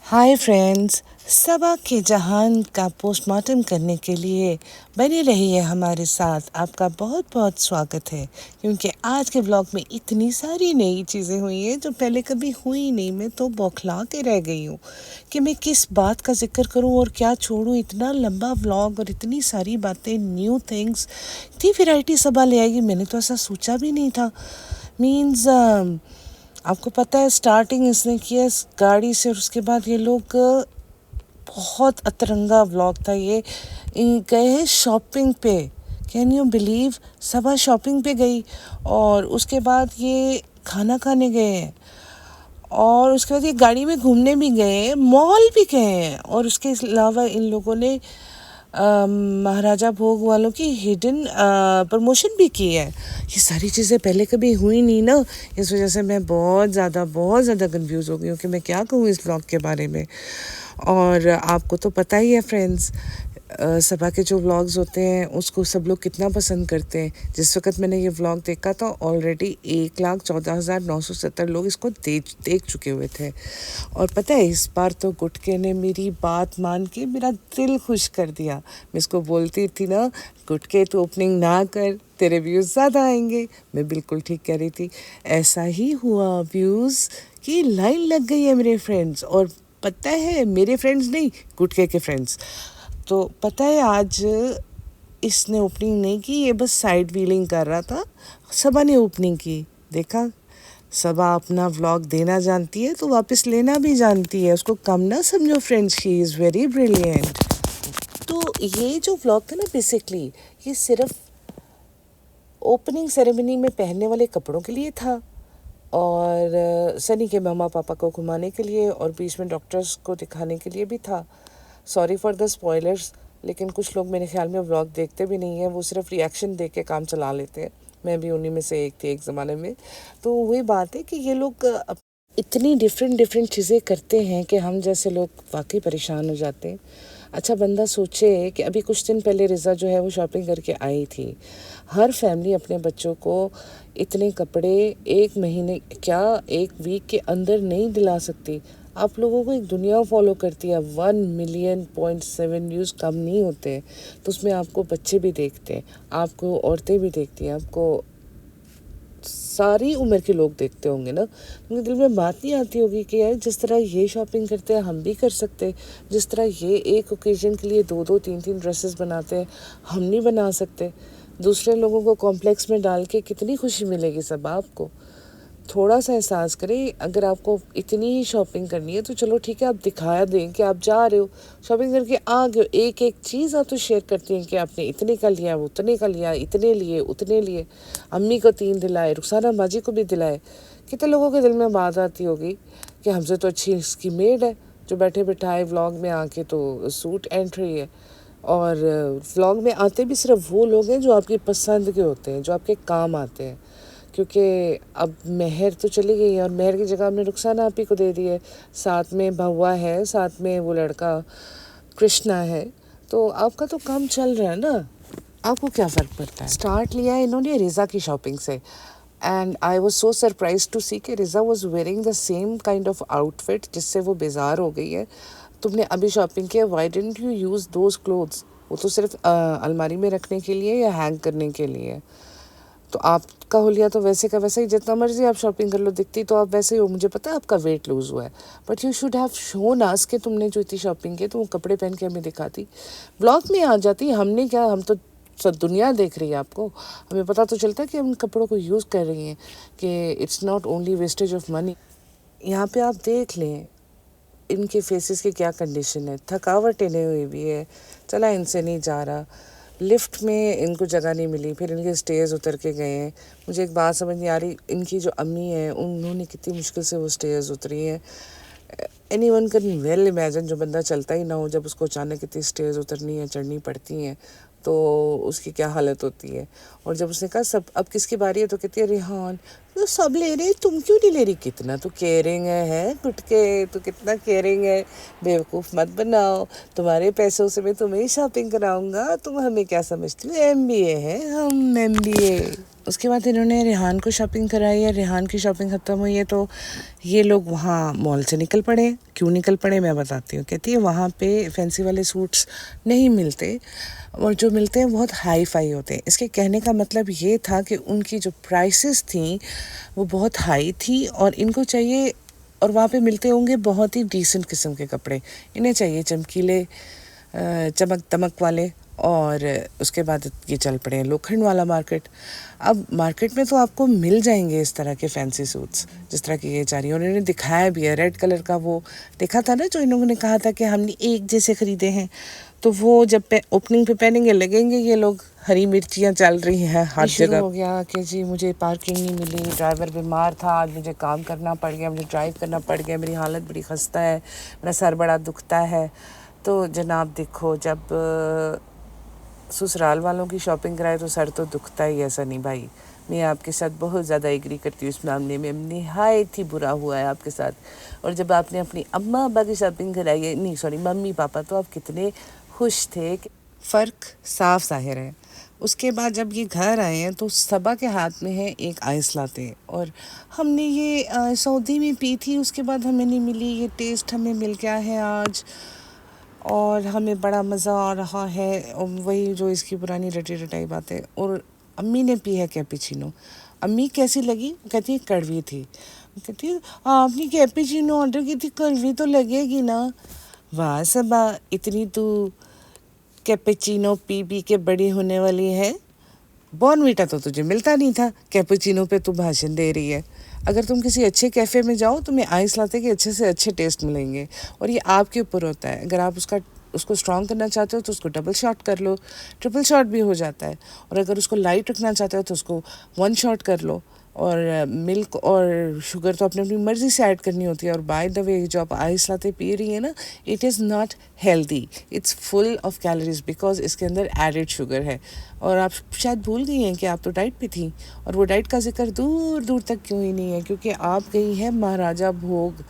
Hi friends, सबा के जहान का पोस्टमार्टम करने के लिए बने रहिए हमारे साथ। आपका बहुत बहुत स्वागत है, क्योंकि आज के व्लॉग में इतनी सारी नई चीज़ें हुई हैं जो पहले कभी हुई नहीं। मैं तो बौखला के रह गई हूँ कि मैं किस बात का जिक्र करूँ और क्या छोड़ूँ। इतना लंबा व्लॉग और इतनी सारी बातें, न्यू थिंग्स, इतनी वैरायटी सबा ले आएगी, मैंने तो ऐसा सोचा भी नहीं था। मीन्स आपको पता है, स्टार्टिंग इसने किया इस गाड़ी से और उसके बाद ये लोग बहुत अतरंगा व्लॉग था ये। गए हैं शॉपिंग पे, can you believe. Saba shopping पे गई और उसके बाद ये खाना खाने गए हैं और उसके बाद ये गाड़ी में घूमने भी गए हैं, मॉल भी गए हैं और उसके अलावा इन लोगों ने महाराजा भोग वालों की हिडन प्रमोशन भी की है। ये सारी चीज़ें पहले कभी हुई नहीं ना, इस वजह से मैं बहुत ज़्यादा कंफ्यूज हो गई हूँ कि मैं क्या कहूँ इस व्लॉग के बारे में। और आपको तो पता ही है फ्रेंड्स, सबा के जो व्लॉग्स होते हैं उसको सब लोग कितना पसंद करते हैं। जिस वक्त मैंने ये व्लॉग देखा था ऑलरेडी 1,14,970 लोग इसको देख चुके हुए थे। और पता है, इस बार तो गुटके ने मेरी बात मान के मेरा दिल खुश कर दिया। मैं इसको बोलती थी ना, गुटके तो ओपनिंग ना कर, तेरे व्यूज़ ज़्यादा आएंगे। मैं बिल्कुल ठीक कह रही थी। ऐसा ही हुआ, व्यूज़ की लाइन लग गई है मेरे फ्रेंड्स। और पता है, मेरे फ्रेंड्स नहीं, गुटके के फ्रेंड्स। तो पता है, आज इसने ओपनिंग नहीं की, ये बस साइड व्हीलिंग कर रहा था। सबा ने ओपनिंग की, देखा। सबा अपना व्लॉग देना जानती है तो वापस लेना भी जानती है। उसको कम ना समझो friends, she is very brilliant. तो ये जो व्लॉग था ना, बेसिकली ये सिर्फ ओपनिंग सेरेमनी में पहनने वाले कपड़ों के लिए था और सनी के मम्मा पापा को घुमाने के लिए और बीच में डॉक्टर्स को दिखाने के लिए भी था। सॉरी फॉर द स्पॉयलर्स, लेकिन कुछ लोग मेरे ख्याल में व्लॉग देखते भी नहीं हैं, वो सिर्फ रिएक्शन देख के काम चला लेते हैं। मैं भी उन्हीं में से एक थी एक ज़माने में। तो वही बात है कि ये लोग इतनी डिफरेंट चीज़ें करते हैं कि हम जैसे लोग वाकई परेशान हो जाते हैं। अच्छा, बंदा सोचे कि अभी कुछ दिन पहले रिज़ा जो है वो शॉपिंग करके आई थी। हर फैमिली अपने बच्चों को इतने कपड़े एक महीने क्या एक वीक के अंदर नहीं दिला सकती। आप लोगों को एक दुनिया फॉलो करती है, 1,000,000.7 व्यूज़ कम नहीं होते। तो उसमें आपको बच्चे भी देखते हैं, आपको औरतें भी देखती हैं, आपको सारी उम्र के लोग देखते होंगे ना। उनके दिल में बात नहीं आती होगी कि यार जिस तरह ये शॉपिंग करते हैं हम भी कर सकते हैं, जिस तरह ये एक ओकेजन के लिए 2-2 3-3 ड्रेसेस बनाते हैं हम नहीं बना सकते। दूसरे लोगों को कॉम्प्लेक्स में डाल के कितनी खुशी मिलेगी सब आपको। थोड़ा सा एहसास करें, अगर आपको इतनी ही शॉपिंग करनी है तो चलो ठीक है, आप दिखाया दें कि आप जा रहे हो शॉपिंग करके आ गए। एक एक चीज़ आप तो शेयर करती हैं कि आपने इतने का लिया, उतने का लिया, इतने लिए, उतने लिए, अम्मी को 3 दिलाए, रुखसाना बाजी को भी दिलाए। कितने लोगों के दिल में बात आती होगी कि हमसे तो अच्छी इसकी मेड है जो बैठे बिठाए व्लॉग में आके तो सूट एंट्री है। और व्लॉग में आते भी सिर्फ वो लोग हैं जो आपकी पसंद के होते हैं, जो आपके काम आते हैं। क्योंकि अब मेहर तो चली गई है और मेहर की जगह हमने रुखसाना आपी को दे दी है, साथ में भव्वा है, साथ में वो लड़का कृष्णा है। तो आपका तो काम चल रहा है ना, आपको क्या फ़र्क पड़ता है। स्टार्ट लिया है इन्होंने रिज़ा की शॉपिंग से, and I was so surprise to see कि Riza was wearing the same kind of outfit जिससे वो बेजार हो गई है। तुमने अभी शॉपिंग किया, Y didn't you use those clothes. वो तो सिर्फ अलमारी में रखने के लिए या हैंग करने के लिए। तो आपका हो लिया तो वैसे का वैसे ही, जितना मर्जी आप शॉपिंग कर लो, दिखती तो आप वैसे ही हो। मुझे पता है आपका वेट लूज़ हुआ है, but you should have shown अस कि तुमने जो इतनी शॉपिंग की तो वो कपड़े पहन के हमें दिखाती, ब्लॉग में आ जाती। हमने क्या, हम तो सब दुनिया देख रही है आपको, हमें पता तो चलता है कि हम कपड़ों को यूज़ कर रही हैं, कि it's not only wastage of money. यहाँ पे आप देख लें इनके फेसेस की क्या कंडीशन है, थकावट इन्हें हुई भी है, चला इनसे नहीं जा रहा। लिफ्ट में इनको जगह नहीं मिली, फिर इनके स्टेयर्स उतर के गए हैं। मुझे एक बात समझ नहीं आ रही, इनकी जो अम्मी है उन्होंने कितनी मुश्किल से वो स्टेयर्स उतरी हैं। एनीवन कैन वेल इमेजिन, जो बंदा चलता ही ना हो, जब उसको अचानक इतनी स्टेयर्स उतरनी है, चढ़नी पड़ती हैं, तो उसकी क्या हालत होती है। और जब उसने कहा सब अब किसकी बारी है, तो कहती है रेहान। तो सब ले रहे, तुम क्यों नहीं ले रही। कितना तो केयरिंग है गुटके, तो कितना केयरिंग है। बेवकूफ़ मत बनाओ, तुम्हारे पैसों से मैं तुम्हें शॉपिंग कराऊंगा, तुम हमें क्या समझती हो, MBA है हम, MBA। उसके बाद इन्होंने रेहान को शॉपिंग कराई है। रेहान की शॉपिंग ख़त्म हुई है तो ये लोग वहाँ मॉल से निकल पड़े। क्यों निकल पड़े मैं बताती हूँ। कहती है वहाँ पे फैंसी वाले सूट्स नहीं मिलते और जो मिलते हैं बहुत हाई फाई होते हैं। इसके कहने का मतलब ये था कि उनकी जो प्राइसेस थी वो बहुत हाई थी और इनको चाहिए, और वहाँ पे मिलते होंगे बहुत ही डिसेंट किस्म के कपड़े। इन्हें चाहिए चमकीले, चमक दमक वाले। और उसके बाद ये चल पड़े हैं लोखंड वाला मार्केट। अब मार्केट में तो आपको मिल जाएंगे इस तरह के फैंसी सूट्स जिस तरह की ये चाह रही है, और इन्होंने दिखाया भी है। रेड कलर का वो देखा था ना जो इन्होंने कहा था कि हमने एक जैसे ख़रीदे हैं, तो वो जब ओपनिंग पे पहनेंगे लगेंगे ये लोग हरी मिर्चियाँ चल रही हैं हर जगह। हो गया कि जी मुझे पार्किंग नहीं मिली, ड्राइवर बीमार था, आज मुझे काम करना पड़ गया, मुझे ड्राइव करना पड़ गया, मेरी हालत बड़ी खस्ता है, मेरा सर बड़ा दुखता है। तो जनाब देखो, जब ससुराल वालों की शॉपिंग कराए तो सर तो दुखता ही है सनी भाई। मैं आपके साथ बहुत ज़्यादा एग्री करती हूँ इस मामले में। निहायत ही बुरा हुआ है आपके साथ। और जब आपने अपनी अम्मा अब्बा की शॉपिंग कराई है, नहीं सॉरी मम्मी पापा, तो आप कितने खुश थे। फ़र्क साफ ज़ाहिर है। उसके बाद जब ये घर आए हैं तो सबा के हाथ में है एक आइस लाते, और हमने ये सऊदी में पी थी, उसके बाद हमें नहीं मिली। ये टेस्ट हमें मिल गया है आज और हमें बड़ा मज़ा आ रहा है। और वही जो इसकी पुरानी रटी रटाई बात है। और अम्मी ने पी है कैपेचिनो। अम्मी कैसी लगी? कहती है कड़वी थी। कहती है आपने कैपेचिनो ऑर्डर की थी, कड़वी तो लगेगी ना। वाह सबा, इतनी तू कैपेचिनो पी पी के बड़ी होने वाली है। बॉर्नवीटा तो तुझे मिलता नहीं था, कैपेचिनो पे तू भाषण दे रही है। अगर तुम किसी अच्छे कैफ़े में जाओ तुम्हें आइस लाते के अच्छे से अच्छे टेस्ट मिलेंगे, और ये आपके ऊपर होता है। अगर आप उसको स्ट्रॉन्ग करना चाहते हो तो उसको डबल शॉट कर लो, ट्रिपल शॉट भी हो जाता है। और अगर उसको लाइट रखना चाहते हो तो उसको वन शॉट कर लो। और मिल्क और शुगर तो अपनी अपनी मर्ज़ी से ऐड करनी होती है। और बाय द वे जो आप आइस लाते पी रही है ना, it is not healthy, it's full of calories because इसके अंदर एडेड शुगर है। और आप शायद भूल गई हैं कि आप तो डाइट पे थी, और वो डाइट का जिक्र दूर दूर तक क्यों ही नहीं है, क्योंकि आप गई हैं महाराजा भोग,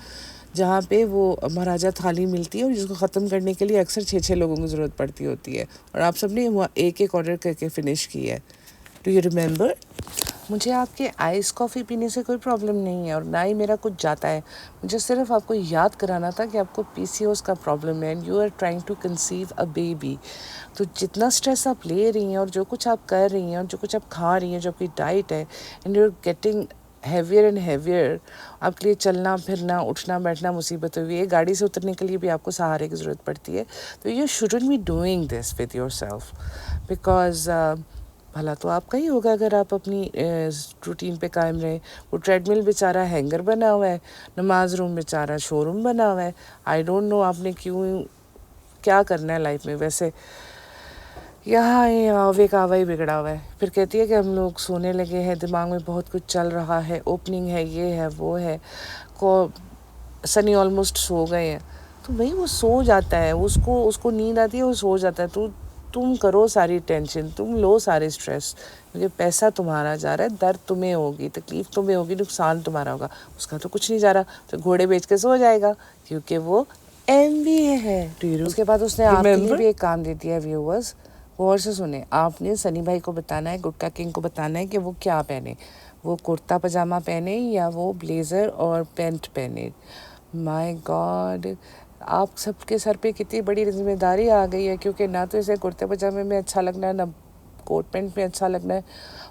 जहाँ पे वो महाराजा थाली मिलती है और जिसको ख़त्म करने के लिए अक्सर 6-6 लोगों की ज़रूरत पड़ती होती है, और आप सबने वहाँ एक एक ऑर्डर करके फ़िनिश की है। Do you remember? मुझे आपके आइस कॉफ़ी पीने से कोई प्रॉब्लम नहीं है और ना ही मेरा कुछ जाता है। मुझे सिर्फ आपको याद कराना था कि आपको पीसीओएस का प्रॉब्लम है and you are trying to conceive a baby. तो जितना स्ट्रेस आप ले रही हैं और जो कुछ आप कर रही हैं और जो कुछ आप खा रही हैं, जो आपकी डाइट है, and you are getting heavier and heavier, आपके लिए चलना फिरना उठना बैठना मुसीबत हुई है, गाड़ी से उतरने के लिए भी आपको सहारे की ज़रूरत पड़ती है। तो you shouldn't be doing this with your self, because भला तो आपका ही होगा अगर आप अपनी रूटीन पे कायम रहे। वो ट्रेडमिल बेचारा हैंगर बना हुआ है, नमाज रूम बेचारा शोरूम बना हुआ है। आई डोंट नो आपने क्यों क्या करना है लाइफ में। वैसे यहाँ ये आवे का आवा ही बिगड़ा हुआ है। फिर कहती है कि हम लोग सोने लगे हैं, दिमाग में बहुत कुछ चल रहा है, ओपनिंग है, ये है वो है। को सनी ऑलमोस्ट सो गए हैं, तो भाई वो सो जाता है, उसको नींद आती है, वो सो जाता है। तुम करो सारी टेंशन, तुम लो सारे स्ट्रेस, क्योंकि पैसा तुम्हारा जा रहा है, दर्द तुम्हें होगी, तकलीफ तुम्हें होगी, नुकसान तुम्हारा होगा, उसका तो कुछ नहीं जा रहा। तो घोड़े बेच के सो जाएगा क्योंकि वो MBA है। उसके बाद उसने आपके लिए भी एक काम दे दिया है व्यूअर्स, गौर से सुने। आपने सनी भाई को बताना है, गुटका किंग को बताना है कि वो क्या पहने, वो कुर्ता पजामा पहने या वो ब्लेज़र और पैंट पहने। माय गॉड, आप सबके सर पे कितनी बड़ी जिम्मेदारी आ गई है, क्योंकि ना तो इसे कुर्ते पजामे में अच्छा लगना है, ना कोट पैंट में अच्छा लगना है,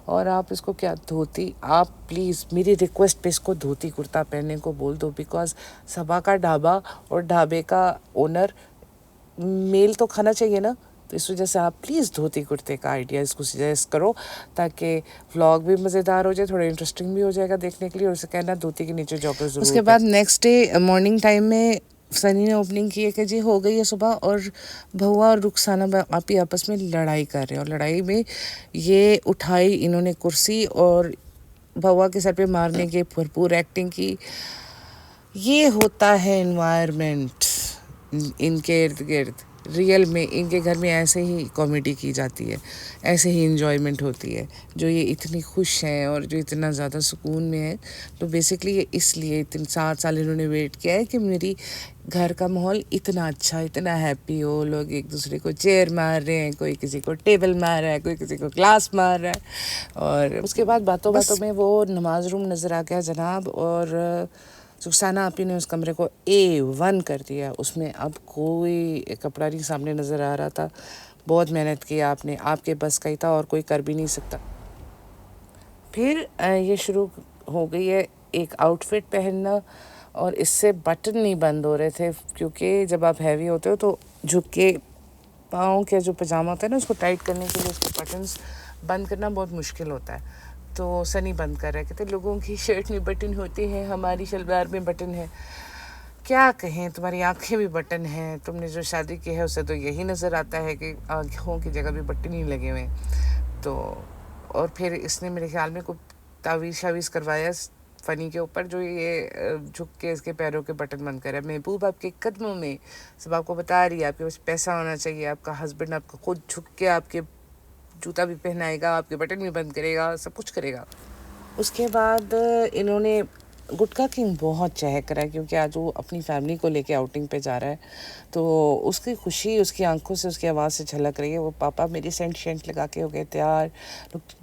और आप इसको क्या धोती। आप प्लीज़ मेरी रिक्वेस्ट पे इसको धोती कुर्ता पहनने को बोल दो, बिकॉज सबा का ढाबा और ढाबे का ओनर मेल तो खाना चाहिए ना। तो इस वजह से आप प्लीज़ धोती कुर्ते का आइडिया इसको सजेस्ट करो, ताकि व्लॉग भी मज़ेदार हो जाए, थोड़ा इंटरेस्टिंग भी हो जाएगा देखने के लिए। और उसे कहना धोती के नीचे जॉगर ज़रूर। उसके बाद नेक्स्ट डे मॉर्निंग टाइम में सनी ने ओपनिंग की है कि जी हो गई है सुबह, और भहुआ और रुखसाना आप ही आपस में लड़ाई कर रहे हैं। और लड़ाई में ये उठाई इन्होंने कुर्सी और भहुआ के सर पे मारने की भरपूर एक्टिंग की। ये होता है एनवायरनमेंट इनके इर्द गिर्द। रियल में इनके घर में ऐसे ही कॉमेडी की जाती है, ऐसे ही इन्जॉयमेंट होती है। जो ये इतनी खुश हैं और जो इतना ज़्यादा सुकून में है, तो बेसिकली ये इसलिए इतने 7 साल इन्होंने वेट किया है कि मेरी घर का माहौल इतना अच्छा, इतना हैप्पी हो। लोग एक दूसरे को चेयर मार रहे हैं, कोई किसी को टेबल मार रहा है, कोई किसी को ग्लास मार रहा है। और उसके बाद बातों बातों में वो नमाज रूम नज़र आ गया जनाब, और सुखसाना आपी ने उस कमरे को A1 कर दिया। उसमें अब कोई कपड़ा नहीं सामने नज़र आ रहा था। बहुत मेहनत की आपने, आपके बस का ही था और कोई कर भी नहीं सकता। फिर ये शुरू हो गई है एक आउटफिट पहनना, और इससे बटन नहीं बंद हो रहे थे, क्योंकि जब आप हैवी होते हो तो झुक के पाँव के जो पजामा होता है ना, उसको टाइट करने के लिए उसके बटन्स बंद करना बहुत मुश्किल होता है। तो सनी बंद कर रहे, कहते लोगों की शर्ट में बटन होते हैं, हमारी शलवार में बटन है। क्या कहें, तुम्हारी आंखें भी बटन हैं, तुमने जो शादी की है उससे तो यही नज़र आता है कि आँखों की जगह भी बटन ही लगे हुए हैं। तो और फिर इसने मेरे ख्याल में कोई तावीज़ शावीज़ करवाया फ़नी के ऊपर, जो ये झुक के इसके पैरों के बटन बंद करे। महबूब आपके कदमों में, सब आपको बता रही है, आपके पास पैसा होना चाहिए, आपका हस्बैंड आपको खुद झुक के आपके जूता भी पहनाएगा, आपके बटन भी बंद करेगा, सब कुछ करेगा। उसके बाद इन्होंने गुटखा किंग बहुत चहक रहा है, क्योंकि आज वो अपनी फैमिली को लेके आउटिंग पे जा रहा है। तो उसकी खुशी उसकी आंखों से, उसकी आवाज़ से झलक रही है। वो पापा मेरी सेंट शेंट लगा के हो गए तैयार,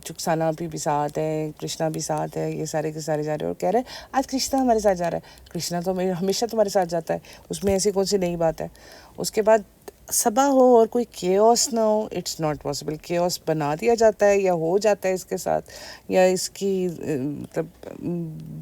सुखसाना भी साथ है, कृष्णा भी साथ है, ये सारे के सारे जा रहे हैं और कह रहे हैं आज कृष्णा हमारे साथ जा रहा है। कृष्णा तो हमेशा तुम्हारे साथ जाता है, उसमें ऐसी कौन सी नई बात है। उसके बाद सबा हो और कोई केओस ना हो, इट्स नॉट पॉसिबल। केओस बना दिया जाता है या हो जाता है इसके साथ, या इसकी मतलब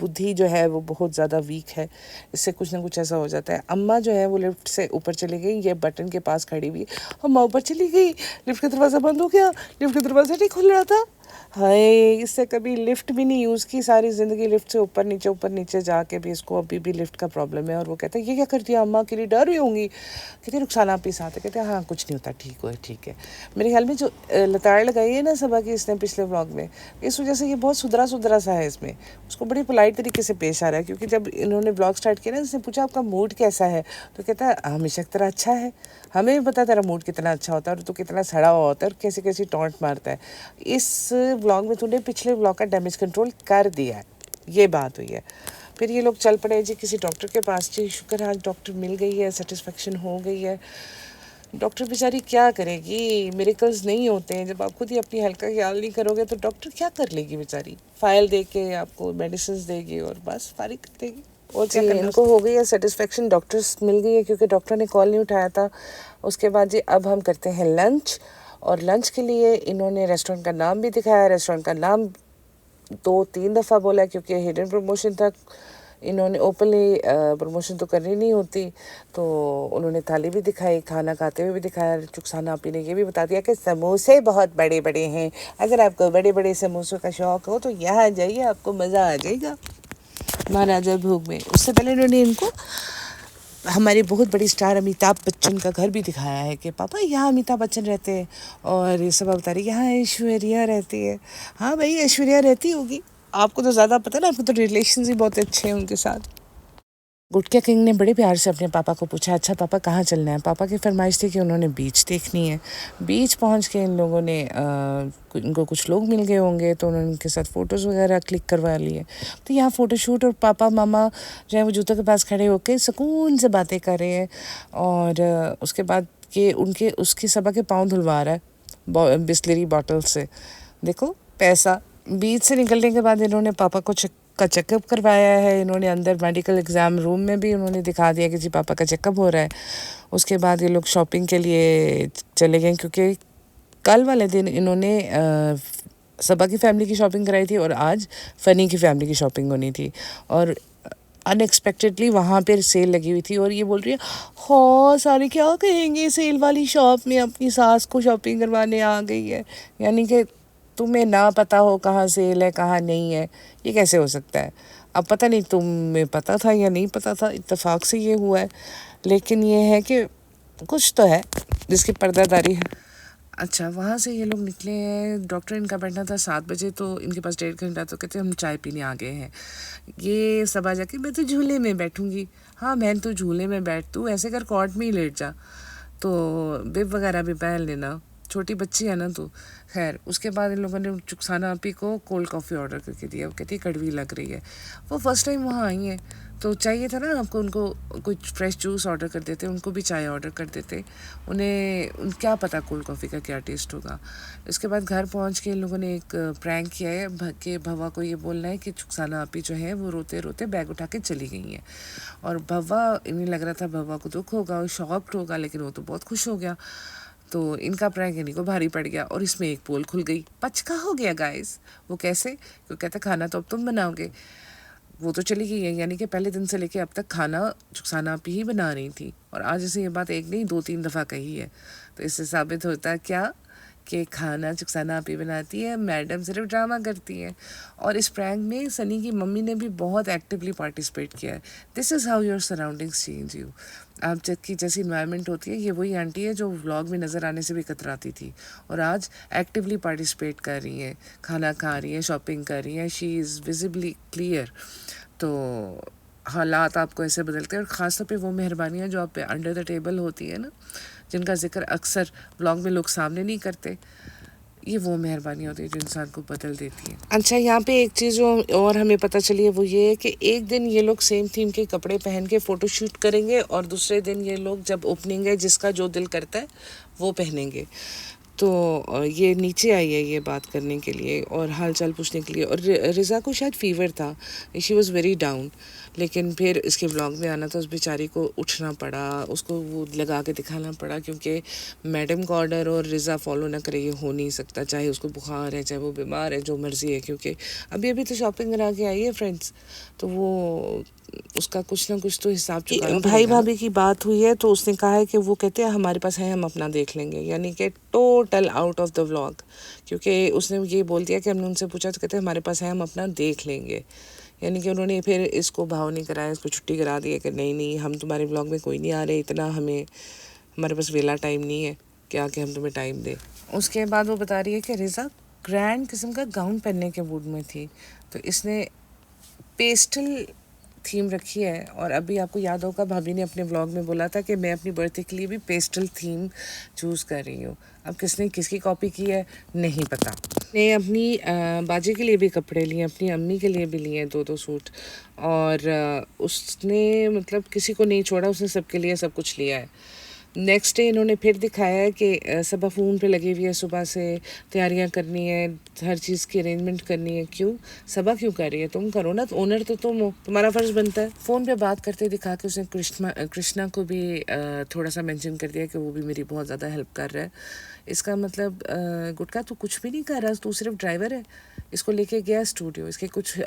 बुद्धि जो है वो बहुत ज़्यादा वीक है, इससे कुछ ना कुछ ऐसा हो जाता है। अम्मा जो है वो लिफ्ट से ऊपर चली गई, ये बटन के पास खड़ी हुई, अम्मा ऊपर चली गई, लिफ्ट का दरवाज़ा बंद हो गया, लिफ्ट का दरवाज़ा नहीं खुल रहा था। हाय, इससे कभी लिफ्ट भी नहीं यूज़ की सारी ज़िंदगी, लिफ्ट से ऊपर नीचे जाके भी इसको अभी भी लिफ्ट का प्रॉब्लम है। और वो कहता है ये क्या कर दिया अम्मा, के लिए डर रही होंगी। कहते रुखसाना आप ही साथ है, कहते हैं हाँ कुछ नहीं होता, ठीक है। मेरे ख्याल में जो लताड़ लगाई है ना सबा की इसने पिछले व्लॉग में, इस वजह से ये बहुत सुधरा सा है इसमें, उसको बड़ी पोलाइट तरीके से पेश आ रहा है। क्योंकि जब इन्होंने व्लॉग स्टार्ट किया ना, इसने पूछा आपका मूड कैसा है, तो कहता है हमेशा की तरह अच्छा है। हमें भी पता तेरा मूड कितना अच्छा होता है और तू कितना सड़ा हुआ होता है और कैसी कैसी टॉन्ट मारता है। इस व्लॉग में तूने पिछले व्लॉग का डैमेज कंट्रोल कर दिया है, ये बात हुई है। फिर ये लोग चल पड़े जी किसी डॉक्टर के पास। जी शुक्र आज डॉक्टर मिल गई है, सेटिस्फेक्शन हो गई है। डॉक्टर बेचारी क्या करेगी, मिरेकल्स नहीं होते हैं। जब आप खुद ही अपनी हेल्थ का ख्याल नहीं करोगे तो डॉक्टर क्या कर लेगी बेचारी, फाइल दे के आपको मेडिसिन देगी और बस फारिग कर देगी। और क्या करना, इनको हो गई है सेटिस्फेक्शन, डॉक्टर्स मिल गई है क्योंकि डॉक्टर ने कॉल नहीं उठाया था। उसके बाद जी अब हम करते हैं लंच, और लंच के लिए इन्होंने रेस्टोरेंट का नाम भी दिखाया। रेस्टोरेंट का नाम 2-3 दफ़ा बोला क्योंकि हिडन प्रमोशन था, इन्होंने ओपनली प्रमोशन तो करनी नहीं होती। तो उन्होंने थाली भी दिखाई, खाना खाते हुए भी दिखाया। सुखसाना आपी ने ये भी बता दिया कि समोसे बहुत बड़े बड़े हैं, अगर आपको बड़े बड़े समोसों का शौक़ हो तो यहाँ आ जाइए, आपको मज़ा आ जाएगा महाराजा भोग में। उससे पहले इन्होंने इनको हमारे बहुत बड़ी स्टार अमिताभ बच्चन का घर भी दिखाया है कि पापा यहाँ अमिताभ बच्चन रहते हैं, और ये सब बता रही यहाँ ऐश्वर्या रहती है। हाँ भाई ऐश्वर्या रहती होगी, आपको तो ज़्यादा पता ना, आपको तो रिलेशंस ही बहुत अच्छे हैं उनके साथ। गुटखा किंग ने बड़े प्यार से अपने पापा को पूछा अच्छा पापा कहाँ चलना है। पापा की फरमाइश थी कि उन्होंने बीच देखनी है। बीच पहुँच के इन लोगों ने इनको कुछ लोग मिल गए होंगे तो उन्होंने उनके साथ फ़ोटोज़ वगैरह क्लिक करवा लिए। तो यहाँ फ़ोटोशूट, और पापा मामा जो है वो जूतों के पास खड़े होकर सुकून से बातें कर रहे हैं। और उसके बाद कि उसके सबा के पाँव धुलवा रहा है बिस्लरी बॉटल से। देखो पैसा। बीच से निकलने के बाद इन्होंने पापा को का चेकअप करवाया है। इन्होंने अंदर मेडिकल एग्ज़ाम रूम में भी उन्होंने दिखा दिया कि जी पापा का चेकअप हो रहा है। उसके बाद ये लोग शॉपिंग के लिए चले गए, क्योंकि कल वाले दिन इन्होंने सबा की फ़ैमिली की शॉपिंग कराई थी और आज फ़नी की फ़ैमिली की शॉपिंग होनी थी। और अनएक्सपेक्टेडली वहाँ पर सेल लगी हुई थी, और ये बोल रही है हाँ सारे क्या कहेंगे, सेल वाली शॉप में अपनी सास को शॉपिंग करवाने आ गई है। यानी कि तुम्हें ना पता हो कहाँ सेल है कहाँ नहीं है, ये कैसे हो सकता है। अब पता नहीं तुम्हें पता था या नहीं पता था, इत्तेफाक से ये हुआ है। लेकिन ये है कि कुछ तो है जिसकी पर्दादारी है। अच्छा वहाँ से ये लोग निकले हैं, डॉक्टर इनका बैठना था 7 बजे, तो इनके पास 1.5 घंटा, तो कहते हम चाय पीने आ गए हैं। ये सब आ जाके मैं तो झूले में बैठूंगी। हाँ बहन तू झूले में बैठ, तू ऐसे कर कॉर्ट में ही लेट जा। तो बिब वगैरह भी पहन लेना, छोटी बच्ची है ना तू। खैर उसके बाद इन लोगों ने रुखसाना आपी को कोल्ड कॉफ़ी ऑर्डर करके दिया। वो कहती कड़वी लग रही है। वो फर्स्ट टाइम वहाँ आई है तो चाहिए था ना आपको, उनको कुछ फ्रेश जूस ऑर्डर कर देते, उनको भी चाय ऑर्डर कर देते। क्या पता कोल्ड कॉफ़ी का क्या टेस्ट होगा। इसके बाद घर पहुँच के इन लोगों ने एक प्रैंक किया है कि भवा को ये बोलना है कि रुखसाना आपी जो है वो रोते रोते बैग उठा के चली गई हैं। और भवा, इन्हें लग रहा था भवा को दुख होगा और शॉक्ड होगा, लेकिन वो तो बहुत खुश हो गया। तो इनका प्रैंक इन्हीं को भारी पड़ गया और इसमें एक पोल खुल गई। पचका हो गया गाइस। वो कैसे? क्यों कहता खाना तो अब तुम बनाओगे। वो तो चली गई है, यानी कि पहले दिन से लेके अब तक खाना रुखसाना आपी ही बना रही थी और आज इसे ये बात एक नहीं 2-3 दफ़ा कही है। तो इससे साबित होता है क्या कि खाना रुखसाना आपी बनाती है, मैडम सिर्फ ड्रामा करती है। और इस प्रैंक में सनी की मम्मी ने भी बहुत एक्टिवली पार्टिसिपेट किया है। This is how your surroundings change you. आप की जैसी इन्वायरमेंट होती है, ये वही आंटी है जो व्लॉग में नज़र आने से भी कतराती थी और आज एक्टिवली पार्टिसिपेट कर रही है, खाना खा रही है, शॉपिंग कर रही है। She is visibly clear. तो हालात आपको ऐसे बदलते हैं और ख़ासतौर पे वो मेहरबानियाँ जो आप पे अंडर द टेबल होती है ना, जिनका जिक्र अक्सर व्लॉग में लोग सामने नहीं करते, ये वो मेहरबानी होती है जो इंसान को बदल देती है। अच्छा, यहाँ पे एक चीज़ जो और हमें पता चली है वो ये है कि एक दिन ये लोग सेम थीम के कपड़े पहन के फ़ोटो शूट करेंगे और दूसरे दिन ये लोग जब ओपनिंग है जिसका जो दिल करता है वो पहनेंगे। तो ये नीचे आई है ये बात करने के लिए और हाल चाल पूछने के लिए। और रिज़ा को शायद फ़ीवर था, शी वॉज़ वेरी डाउन, लेकिन फिर इसके व्लॉग में आना था, उस बेचारी को उठना पड़ा, उसको वो लगा के दिखाना पड़ा क्योंकि मैडम का ऑर्डर और रिज़ा फॉलो ना करे ये हो नहीं सकता, चाहे उसको बुखार है चाहे वो बीमार है, जो मर्ज़ी है। क्योंकि अभी अभी तो शॉपिंग करा के आई है फ्रेंड्स, तो वो उसका कुछ ना कुछ तो हिसाब चुकाना पड़ेगा। भाई भाभी की बात हुई है तो उसने कहा है कि वो कहते हैं हमारे पास है, हम अपना देख लेंगे, यानी कि total out of the vlog. क्योंकि उसने ये बोल दिया कि हमने उनसे पूछा तो कहते हैं हमारे पास है, हम अपना देख लेंगे। यानी कि उन्होंने फिर इसको भाव नहीं कराया, इसको छुट्टी करा दी है कि नहीं नहीं हम तुम्हारे व्लॉग में कोई नहीं आ रहे, इतना हमारे पास वेला टाइम नहीं है क्या कि हम तुम्हें टाइम दें। उसके बाद वो बता रही है कि रिज़ा ग्रैंड किस्म का गाउन पहनने के मूड में थी, तो इसने पेस्टल थीम रखी है। और अभी आपको याद होगा भाभी ने अपने व्लॉग में बोला था कि मैं अपनी बर्थडे के लिए भी पेस्टल थीम चूज़ कर रही हूँ। अब किसने किसकी कॉपी की है नहीं पता। ने अपनी बाजी के लिए भी कपड़े लिए, अपनी अम्मी के लिए भी लिए 2-2 सूट, और उसने मतलब किसी को नहीं छोड़ा, उसने सबके लिए सब कुछ लिया है। नेक्स्ट डे इन्होंने फिर दिखाया है कि सबा फ़ोन पे लगी हुई है, सुबह से तैयारियां करनी है, हर चीज़ की अरेंजमेंट करनी है। क्यों सबा क्यों कर रही है? तुम करो ना, तो ओनर तो तुम हो, तुम्हारा फ़र्ज़ बनता है। फ़ोन पे बात करते दिखा के उसने कृष्णा को भी थोड़ा सा मेंशन कर दिया कि वो भी मेरी बहुत ज़्यादा हेल्प कर रहा है। इसका मतलब गुटका तू कुछ भी नहीं कर रहा, तू सिर्फ ड्राइवर है। इसको लेके गया स्टूडियो, इसके कुछ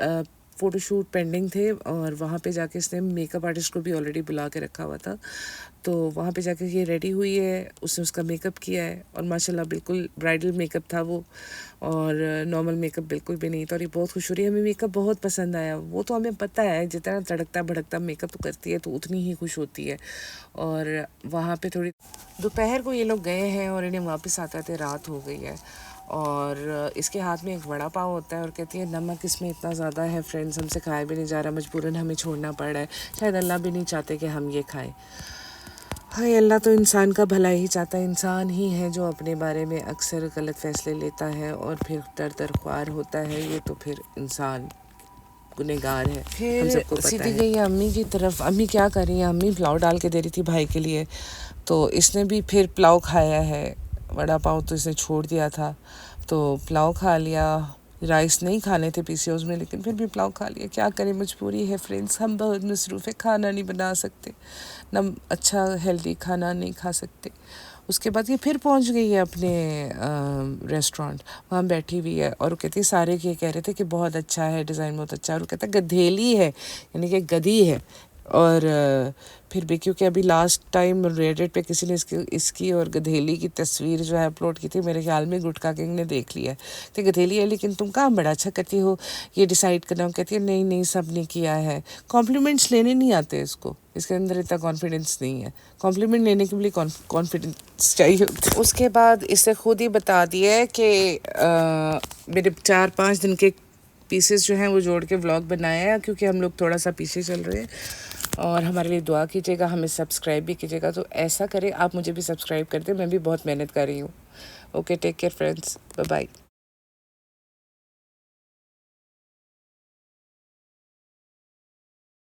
फ़ोटोशूट पेंडिंग थे और वहाँ पे जाके इसने मेकअप आर्टिस्ट को भी ऑलरेडी बुला के रखा हुआ था। तो वहाँ पे जाके ये रेडी हुई है, उसने उसका मेकअप किया है और माशाल्लाह बिल्कुल ब्राइडल मेकअप था वो, और नॉर्मल मेकअप बिल्कुल भी नहीं था। और ये बहुत खुश हो रही है, हमें मेकअप बहुत पसंद आया। वो तो हमें पता है जितना तड़कता भड़कता मेकअप करती है तो उतनी ही खुश होती है। और वहाँ पे थोड़ी दोपहर को ये लोग गए हैं और इन्हें वापस आते आते रात हो गई है। और इसके हाथ में एक वड़ा पाव होता है और कहती है नमक इसमें इतना ज़्यादा है फ्रेंड्स, हमसे खाया भी नहीं जा रहा, मजबूरन हमें छोड़ना पड़ रहा है, शायद अल्लाह भी नहीं चाहते कि हम ये खाएं। हाय अल्लाह तो इंसान का भला ही चाहता है, इंसान ही है जो अपने बारे में अक्सर गलत फैसले लेता है और फिर दर ख्वार होता है। ये तो फिर इंसान गुनहगार है, हम सबको पता है। सीधी गई है अम्मी की तरफ। अम्मी क्या कर रही है? अम्मी पुलाव डाल के दे रही थी भाई के लिए, तो इसने भी फिर पुलाव खाया है। वड़ा पाव तो इसने छोड़ दिया था, तो पुलाव खा लिया। राइस नहीं खाने थे पीसीओज में, लेकिन फिर भी पुलाव खा लिया। क्या करें, मजबूरी है फ्रेंड्स, हम बहुत मसरूफ़ है, खाना नहीं बना सकते, ना अच्छा हेल्दी खाना नहीं खा सकते। उसके बाद ये फिर पहुंच गई है अपने रेस्टोरेंट, वहाँ बैठी हुई है और वो कहती है सारे ये कह रहे थे कि बहुत अच्छा है, डिज़ाइन बहुत अच्छा है, और कहता है गधेली है, यानी कि गधी है। और फिर भी क्योंकि अभी लास्ट टाइम रेडिट पे किसी ने इसकी और गधेली की तस्वीर जो है अपलोड की थी, मेरे ख्याल में गुटका किंग ने देख लिया है। तो गधेली है लेकिन तुम काम बड़ा अच्छा करती हो ये डिसाइड करना। कहती है नहीं नहीं सब ने किया है, कॉम्प्लीमेंट्स लेने नहीं आते इसको, इसके अंदर इतना कॉन्फिडेंस नहीं है, कॉम्प्लीमेंट लेने के लिए कॉन्फिडेंस चाहिए होता है। उसके बाद इससे खुद ही बता दिया है कि मेरे 4-5 दिन के पीसेस जो हैं वो जोड़ के व्लॉग बनाया है, क्योंकि हम लोग थोड़ा सा पीछे चल रहे हैं। और हमारे लिए दुआ कीजिएगा, हमें सब्सक्राइब भी कीजिएगा। तो ऐसा करें, आप मुझे भी सब्सक्राइब कर दें, मैं भी बहुत मेहनत कर रही हूँ। Okay, take care friends, bye bye.